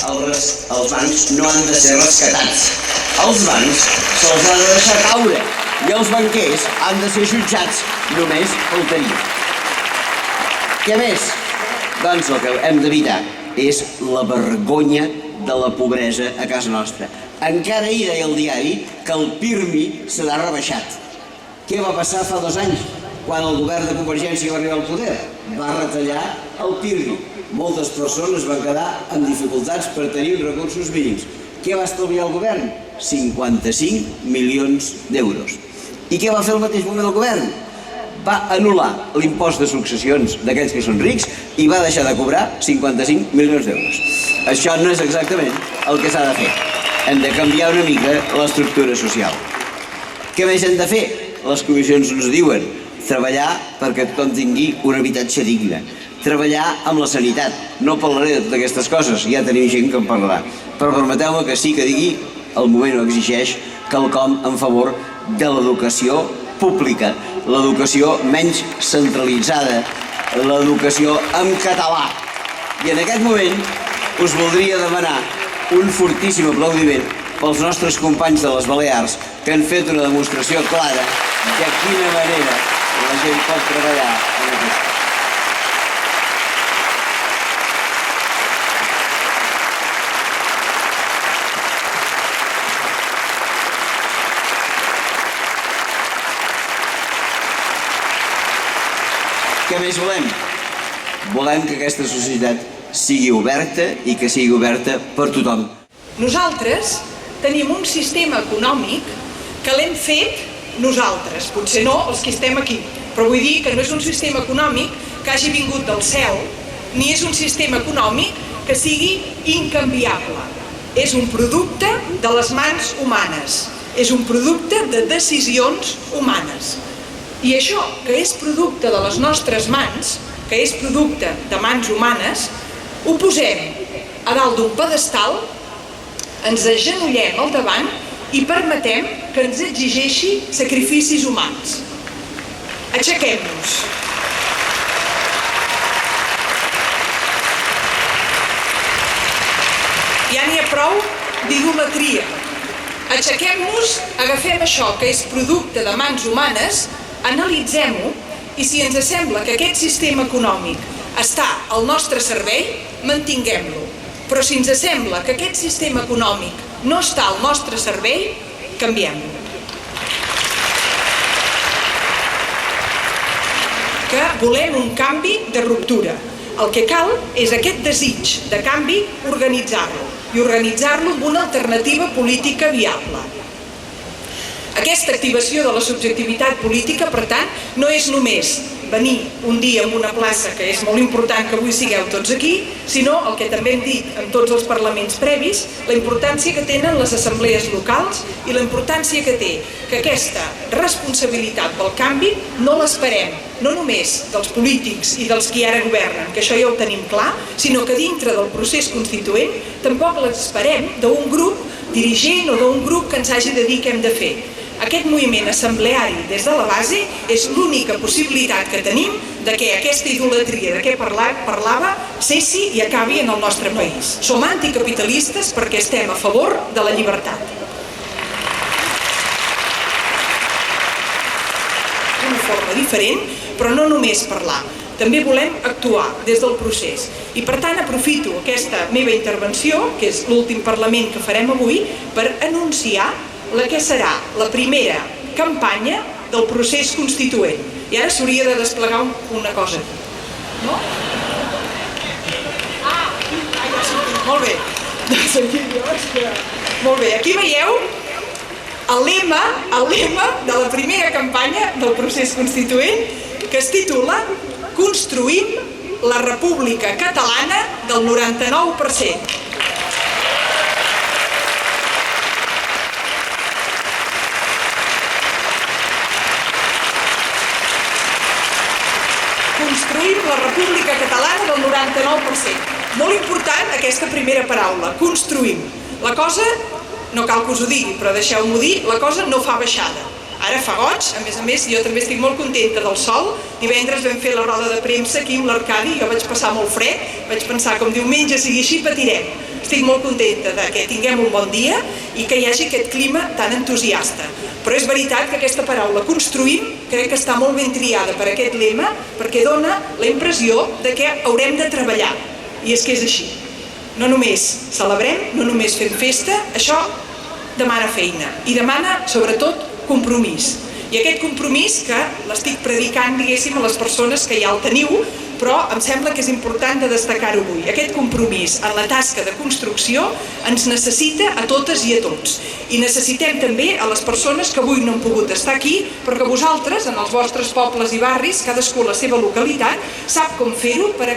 els bancs no han de ser rescatats. Els bancs se'ls ha de deixar caure i els banquers han de ser jutjats, només faltaria. Què més? Doncs el que hem d'evitar és la vergonya de la pobresa a casa nostra. Encara ahir deia el diari que el PIRMI s'ha rebaixat. Què va passar fa 2 anys, quan el govern de Convergència va arribar al poder? Va retallar el PIRMI. Moltes persones van quedar amb dificultats per tenir recursos mínims. Què va estalviar el govern? 55 milions d'euros. I què va fer al mateix moment el govern? Va anul·lar l'impost de successions d'aquells que són rics i va deixar de cobrar 55 milions d'euros. Això no és exactament el que s'ha de fer. Hem de canviar una mica l'estructura social. Què més hem de fer? Les comissions ens diuen treballar perquè tothom tingui un habitatge digne, treballar amb la sanitat. No parlaré de totes aquestes coses, ja tenim gent que en parlarà, però permeteu-me que sí que digui, el moment ho exigeix, quelcom en favor de l'educació pública, l'educació menys centralitzada, l'educació en català. I en aquest moment us voldria demanar un fortíssim aplaudiment pels nostres companys de les Balears que han fet una demostració clara de quina manera la gent pot treballar en aquest. Què més volem? Volem que aquesta societat sigui oberta i que sigui oberta per tothom. Nosaltres tenim un sistema econòmic que l'hem fet nosaltres, potser no els que estem aquí, però vull dir que no és un sistema econòmic que hagi vingut del cel, ni és un sistema econòmic que sigui incanviable. És un producte de les mans humanes, és un producte de decisions humanes. I això, que és producte de les nostres mans, que és producte de mans humanes, ho posem a dalt d'un pedestal, ens agenollem al davant i permetem que ens exigeixi sacrificis humans. Aixequem-nos. Ja n'hi ha prou d'idolatria. Aixequem-nos, agafem això que és producte de mans humanes, analitzem-ho i si ens sembla que aquest sistema econòmic està al nostre servei, mantinguem-lo. Però si ens sembla que aquest sistema econòmic no està al nostre servei, canviem-lo. Que volem un canvi de ruptura. El que cal és aquest desig de canvi, organitzar-lo, i organitzar-lo amb una alternativa política viable. Aquesta activació de la subjectivitat política, per tant, no és només venir un dia en una plaça, que és molt important que avui sigueu tots aquí, sinó el que també hem dit en tots els parlaments previs, la importància que tenen les assemblees locals i la importància que té que aquesta responsabilitat pel canvi no l'esperem, no només dels polítics i dels qui ara governen, que això ja ho tenim clar, sinó que dintre del procés constituent tampoc l'esperem d'un grup dirigent o d'un grup que ens hagi de dir què hem de fer. Aquest moviment assembleari des de la base és l'única possibilitat que tenim de que aquesta idolatria de què parlava cessi i acabi en el nostre país. Som anticapitalistes perquè estem a favor de la llibertat. Una forma diferent, però no només parlar. També volem actuar des del procés. I per tant aprofito aquesta meva intervenció, que és l'últim Parlament que farem avui, per anunciar la que serà la primera campanya del procés constituent. I ara s'hauria de desplegar una cosa. No? Molt bé. Molt bé, aquí veieu el lema de la primera campanya del procés constituent, que es titula Construïm la República Catalana del 99%. Construïm la República Catalana del 99%. Molt important aquesta primera paraula, construïm. La cosa, no cal que us ho digui, però deixeu-m'ho dir, la cosa no fa baixada. Ara fa goig, a més, jo també estic molt contenta del sol. Divendres vam fer la roda de premsa aquí amb l'Arcadi, jo vaig passar molt fred, vaig pensar com diumenge sigui així patirem. estic molt contenta de que tinguem un bon dia i que hi hagi aquest clima tan entusiasta. Però és veritat que aquesta paraula construïm crec que està molt ben triada per aquest lema, perquè dona la impressió de que haurem de treballar. I és que és així. No només celebrem, no només fem festa, això demana feina i demana sobretot compromís. I aquest compromís que l'estic predicant, diguéssim, a les persones que ja el teniu, però em sembla que és important de destacar-ho avui. Aquest compromís en la tasca de construcció ens necessita a totes i a tots. I necessitem també a les persones que avui no han pogut estar aquí, però que vosaltres, en els vostres pobles i barris, cadascú a la seva localitat, sap com fer-ho per